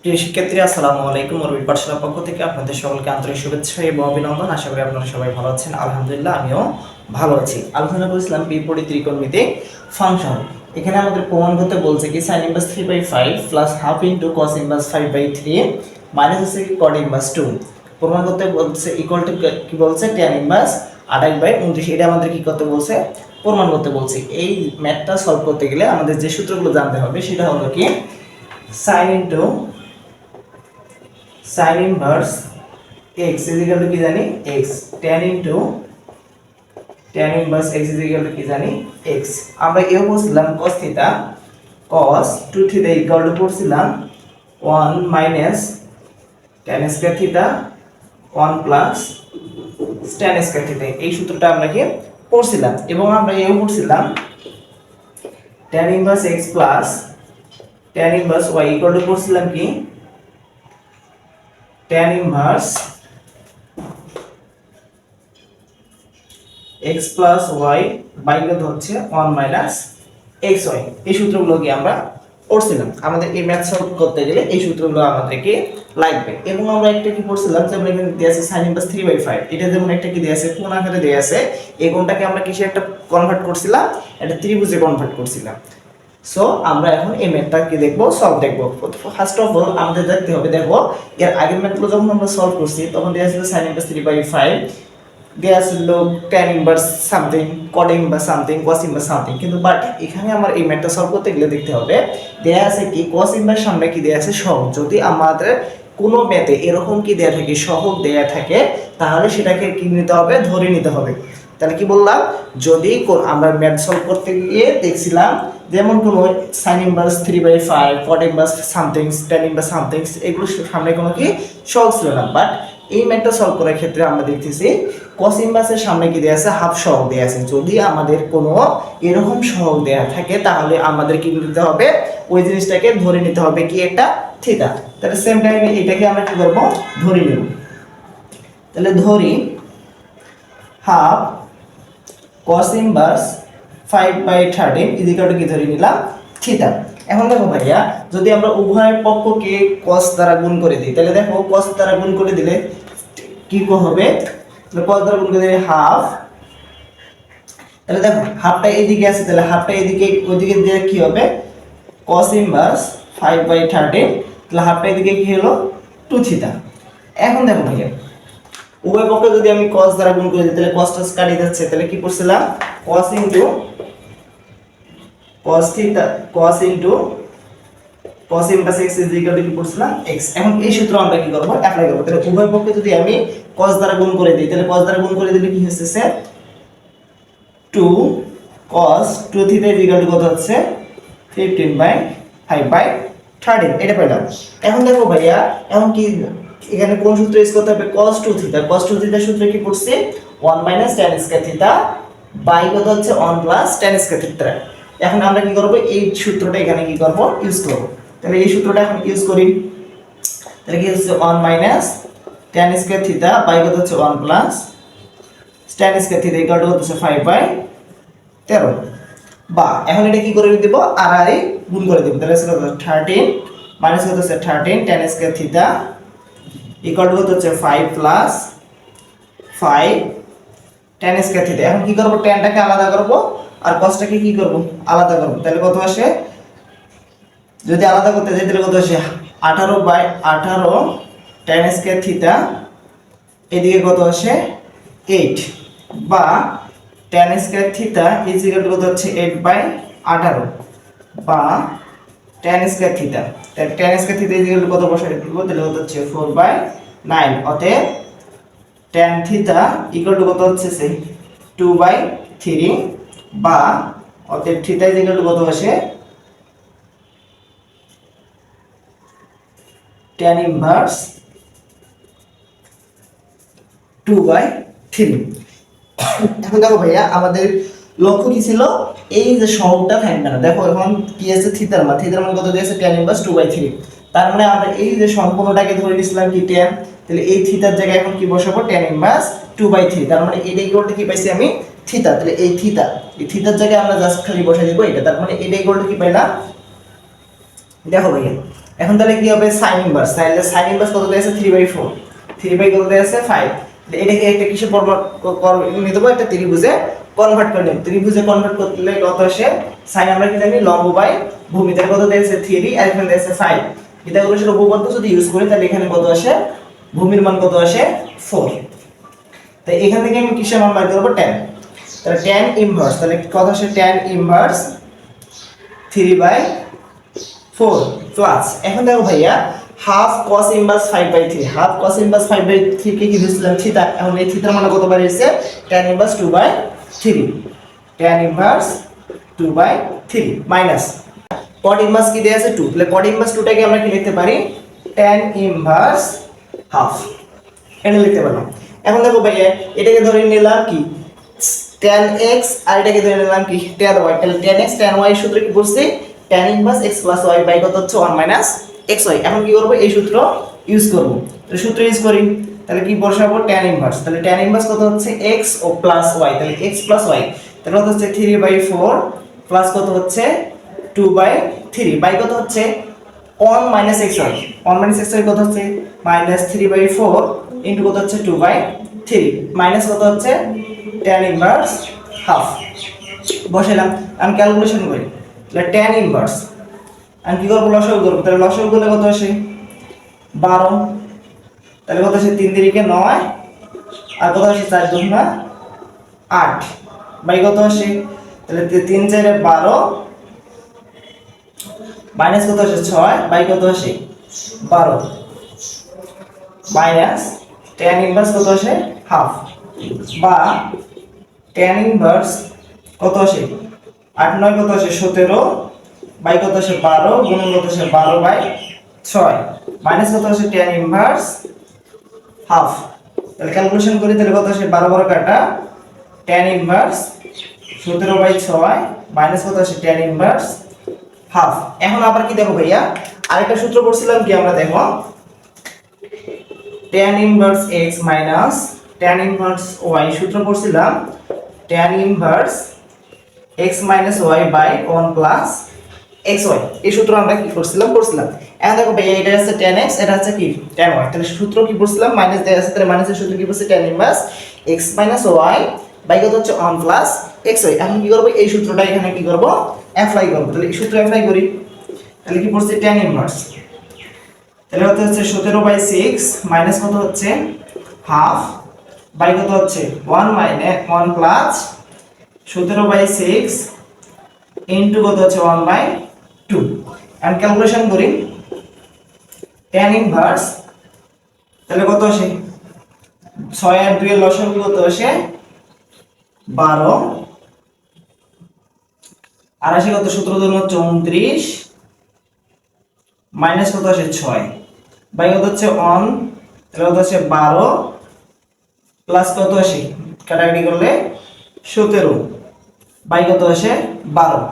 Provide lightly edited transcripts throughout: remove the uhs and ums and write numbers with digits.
প্রিয় শিক্ষার্থী, আসসালামু আলাইকুম। অরবিট পাঠশালার পক্ষ থেকে আপনাদের সকলকে আন্তরিক শুভেচ্ছা এবং অভিনন্দন। আশা করি আপনারা সবাই ভালো আছেন। আলহামদুলিল্লাহ, আমিও ভালো আছি। আলোচনা করেছিলাম বিপরীত ত্রিকোণমিতিক ফাংশন। এখানে আমাদের প্রমাণ করতে বলছে কি sin inverse 3/5 plus half into cos inverse 5/3 minus হচ্ছে কি cot ইনভার্স 2। প্রমাণ করতে বলছে ইকুয়াল টু কি বলছে tan ইনভার্স 28/29। এটা আমাদের কি করতে বলছে, প্রমাণ করতে বলছে। এই ম্যাথটা সলভ করতে গেলে আমাদের যে সূত্রগুলো জানতে হবে সেটা হলো কি sin inverse x is equal to কি জানি x, tan inverse x is equal to কি জানি x। আমরা এও বলছিলাম cos theta cos 2 theta equal to পড়ছিলাম 1 minus tan square theta 1 plus tan square theta। এই সূত্রটা আমরা কি পড়ছিলাম এবং আমরা এও পড়ছিলাম tan inverse x plus tan inverse y equal to পড়ছিলাম কি tan inverse x plus y by কত হচ্ছে 1 minus xy। এই সূত্রগুলো কি আমরা পড়ছিলাম। আমাদের এই ম্যাথ সলভ করতে গেলে এই সূত্রগুলো আমাদেরকে লাগবে। এবং আমরা একটা কি পড়ছিলাম, যেমন এখানে দেয়া আছে sin inverse 3/5, এটা যেমন একটা কি দেয়া আছে, কোণ আকারে দেয়া আছে। এই কোণটাকে আমরা কিসে একটা কনভার্ট করছিলাম, এটা ত্রিভুজে কনভার্ট করছিলাম। সো আমরা এখন এই ম্যাথটা কি দেখবো, সলভ দেখবো। ফার্স্ট অফ অল আমাদের দেখতে হবে, দেখো এর আগের ম্যাথগুলো যখন আমরা সলভ করছি তখন দেয়া ছিল sin inverse 3/5, দেয়া ছিল tan inverse something, cot inverse something, cos inverse something. কিন্তু বাট এখানে আমার এই ম্যাথটা সলভ করতে গেলে দেখতে হবে দেয়া আছে কি cos inverse সামনে কি দেয়া আছে সহগ। যদি আমাদের কোনো ম্যাথে এরকম কি দেয়া থাকে, সহগ দেয়া থাকে, তাহলে সেটাকে কি নিতে হবে, ধরে নিতে হবে। তাহলে কি বললাম, যদি আমরা ম্যাথ সলভ করতে গিয়ে দেখছিলাম যেমন কোনো sin inverse 3/5, cot inverse something, tan inverse something, এগুলো সামনে কোনো কি সহগ ছিল না। বাট এই ম্যাথটা সলভ করার ক্ষেত্রে আমরা দেখতেছি cos ইনভার্সের সামনে কি দেয়া আছে, হাফ সহগ দেয়া আছে। যদি আমাদের কোনো এরকম সহগ দেয়া থাকে তাহলে আমাদের কি নিতে হবে, ওই জিনিসটাকে ধরে নিতে হবে কি একটা থিটা। তাহলে সেম টাইমে এটাকে আমরা কি করব, ধরে নেব। তাহলে ধরি half cos inverse 5/13 is equal to কি ধরে নিলাম থিটা। এখন দেখো ভাইয়া, যদি আমরা উভয় পক্ষকে cos দ্বারা গুণ করে দিই, তাহলে দেখো cos দ্বারা গুণ করে দিলে কি হবে, তাহলে cos দ্বারা গুণ করে দিলে হাফ। তাহলে দেখো হাফটা এদিকে আছে, তাহলে হাফটা এদিকে ওইদিকে দিয়ে কি হবে, cos ইনভার্স 5/13, তাহলে হাফটা এদিকে কি হলো 2 থিটা। এখন দেখো ভাইয়া, উভয় পক্ষে যদি আমি cos দ্বারা গুণ করে দিই তাহলে cos টা কাটি যাচ্ছে, তাহলে কি করছিলাম cos into cos theta, cos into cos inverse x is equal to কি করছিলাম x। এখন এই সূত্র আমরা কি করব, অ্যাপ্লাই করব। তাহলে উভয় পক্ষে যদি আমি cos দ্বারা গুণ করে দিই, তাহলে cos দ্বারা গুণ করে দিলে কি হচ্ছে sir 2 cos 2 theta is equal to কত হচ্ছে 15/5/13, এটা পেলাম। এখন দেখো ভাইয়া, এখন কি এখানে কোন সূত্র ইউজ করতে হবে, cos 2 থিটা। cos 2 থিটার সূত্র কি পড়ছে 1 - tan স্কয়ার থিটা বাই কত হচ্ছে 1 + tan স্কয়ার থিটা। এখন আমরা কি করব, এই সূত্রটা এখানে কি করব, ইউজ করব। তাহলে এই সূত্রটা এখন ইউজ করি। তাহলে কি হচ্ছে 1 - tan স্কয়ার থিটা বাই কত হচ্ছে 1 + tan square theta equal to হচ্ছে 5/13। বা এখন এটা কি করে দেব, আর গুণ করে দেব। তাহলে কত 13 মাইনাস কত হচ্ছে 13 tan square theta equal to হচ্ছে 5 + 5 tan স্কয়ার থিটা। এখন কি করব, tanটাকে আলাদা করব আর cosটাকে কি করব, আলাদা করব। তাহলে কত আসে, যদি আলাদা করতে যাই তাহলে কত আসে 18/18 tan স্কয়ার থিটা, এদিকে কত আসে 8, বা tan square theta is equal to কত হচ্ছে 8/18, বা tan স্কয়ার থিটা, তাহলে tan square theta is equal to কত বসাই দিব, তাহলে কত হচ্ছে 4/9। অতএব tan থিটা ইকুয়াল টু কত হচ্ছে 2/3, বা অতএব থিটা ইজ ইকুয়াল টু কত আসে tan ইনভার্স 2/3। এখন দেখো ভাইয়া, আমাদের লক্ষ্য কি ছিল, এই যে সহগটা থাকবে না। দেখো এখন কি আছে, থিটার মান কত দিয়েছে tan ইনভার্স 2/3। তার মানে আমরা এই যে সম্পূর্ণটাকে ধরে নিছিলাম কি tan, তাহলে এই থিটার জায়গায় এখন কি বসাবো, tan ইনভার্স 2/3। তার মানে এটা ইকুয়াল টু কি পাইছি আমি থিটা। তাহলে এই থিটার জায়গায় আমরা জাস্ট খালি বসাই দেব এটা। তার মানে এটা ইকুয়াল টু কি পাইলাম, দেখো ভাইয়া এখন তাহলে কি হবে সাইন ইনভার্স, তাহলে সাইন ইনভার্স কত দেয়া আছে 3/4, 3 কত দেয়া আছে 5, এটাকে একটা কিসে নিতে পারবো একটা ত্রিভুজে কনভার্ট করে নেব, ত্রিভুজে কনভার্ট করলে কত আসে সাইন আমরা কি জানি লম্ব বাই ভূমি, তার কত দেয়া আছে 3 আর এখানে দেয়া আছে 5, এটা হলো সেটা উপপাদ্য যদি ইউজ করি তাহলে এখানে কত আসে ভূমির মান কত আসে 4, তাই এখান থেকে আমি কিসের মান বের করব tan, তাহলে tan ইনভার্স তাহলে কত আসে tan ইনভার্স 3/4 প্লাস এখন দেখো ভাইয়া half cos inverse 5/3, half cos inverse 5/3 কে কি দিছিলাম থিটা, এখন এই থিটার মান কত বেরিয়েছে tan inverse 2/3, tan inverse 2/3 minus cot inverse কি দেয়া আছে 2, তাহলে cot ইনভার্স 2 টাকে আমরা কি লিখতে পারি tan ইনভার্স হাফ, এটা লিখতে পারলাম। এখন দেখো ভাইয়া এটাকে ধরে নিলাম কি tan x আর এটাকে ধরে নিলাম কি tan y, তাহলে tan x tan y সূত্র কি বলছি tan inverse x + y by কত হচ্ছে 1 - xy, এখন কি করব এই সূত্র ইউজ করব, তাহলে সূত্র ইউজ করি তাহলে কি বসাবো tan ইনভার্স, তাহলে tan ইনভার্স কত হচ্ছে x ও প্লাস y, তাহলে x + y তাহলে কত হচ্ছে 3/4 প্লাস কত হচ্ছে 2/3 বাই কত হচ্ছে 1 - xy, 1 - xy কত হচ্ছে -3/4 ইনটু কত হচ্ছে 2/3 মাইনাস কত হচ্ছে tan ইনভার্স হাফ বসাইলাম, আমি ক্যালকুলেশন করি তাহলে tan ইনভার্স আমি কি করব লসাগু করব, তাহলে লসাগু করলে কত আসে 12, তাহলে কত আসে 3 × 3 = 9 আর কত আসে 4 × 2 = 8 বাই কত আসে তাহলে 3 × 4 = 12 মাইনাস কত আসে 6 বাই কত আসে 12 মাইনাস tan ইনভার্স কত আসে হাফ বা tan ইনভার্স কত আসে 8 9 কত আসে 17 বাই কত আসে 12 গুণন কত আসে 12/6 মাইনাস কত আসে tan ইনভার্স হাফ, তাহলে ক্যালকুলেশন করি তাহলে কত আসে 12 12 কাটা tan ইনভার্স 17/6 মাইনাস কত আসে tan ইনভার্স হাফ। এখন আবার কি দেখো ভাইয়া আরেকটা সূত্র পড়ছিলাম কি আমরা দেখো tan inverse x minus tan inverse y সূত্র পড়ছিলাম tan inverse x minus y by 1 plus xy, এই সূত্র আমরা কি করছিলাম এখন দেখো ভাইয়া এটা আছে tan x এটা আছে কি tan y, তাহলে সূত্র কি পড়ছিলাম মাইনাস দেয়া আছে, তাহলে মাইনাসের সূত্র কি পড়ছে tan inverse x minus y by কত হচ্ছে 1 প্লাস xy, এখন কি করব এই সূত্রটা এখানে কি করব অ্যাপ্লাই করব, তাহলে এই সূত্র অ্যাপ্লাই করি তাহলে কি পড়ছে tan ইনভার্স তাহলে কত হচ্ছে 17/6 মাইনাস কত হচ্ছে হাফ বাই কত হচ্ছে 1 প্লাস 17/6 ইনটু কত হচ্ছে 1/2, এন্ড ক্যালকুলেশন করি tan ইনভার্স তাহলে কত আসে 6 আর 2 এর লসাগু কত আসে 12 আর আসে কত 17 × 2 = 29 মাইনাস কত আসে 6 বাই কত হচ্ছে 1 তাহলে কত আসে 12 প্লাস কত আসে কাটাকাটি করলে 17 বাই কত আসে 12,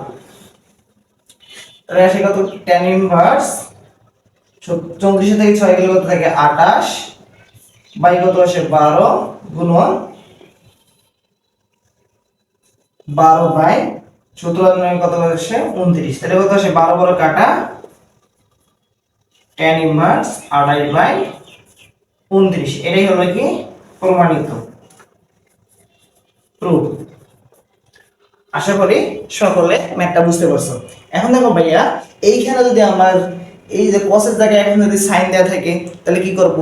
তাহলে আসে কত tan ইনভার্স 34 থেকে 6 গেলে কত থাকে 28 বাই কত আসে 12 গুণন 12/17 কত আসে 29, তাহলে কত আসে 12 12 কাটা tan ইনভার্স 28/29, এটাই হলো কি প্রমাণিত প্রুফ। আশা করি সকলে ম্যাথটা বুঝতে পারছো। এখন দেখো ভাইয়া এইখানে যদি আমার এই যে cos-এর জায়গায় এখন যদি sin দেয়া থাকে তাহলে কি করব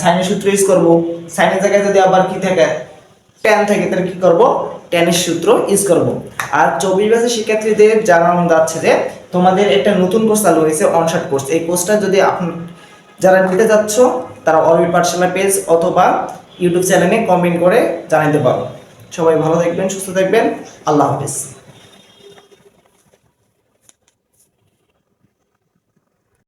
সাইনের সূত্র ইউজ করব, সাইনের জায়গায় যদি আবার কি থাকে tan থাকে তাহলে কি করব tan এর সূত্র ইউজ করব। আর 24 ব্যাচের শিক্ষার্থীদের জানানো যাচ্ছে যে তোমাদের একটা নতুন কোর্স চালু হয়েছে অনশর্ট কোর্স, এই কোর্সটা যদি আপনি যারা নিতে যাচ্ছ তারা অরবিট পাঠশালা পেজ অথবা ইউটিউব চ্যানেলে কমেন্ট করে জানাতে পারো। সবাই ভালো থাকবেন, সুস্থ থাকবেন, আল্লাহ হাফেজ।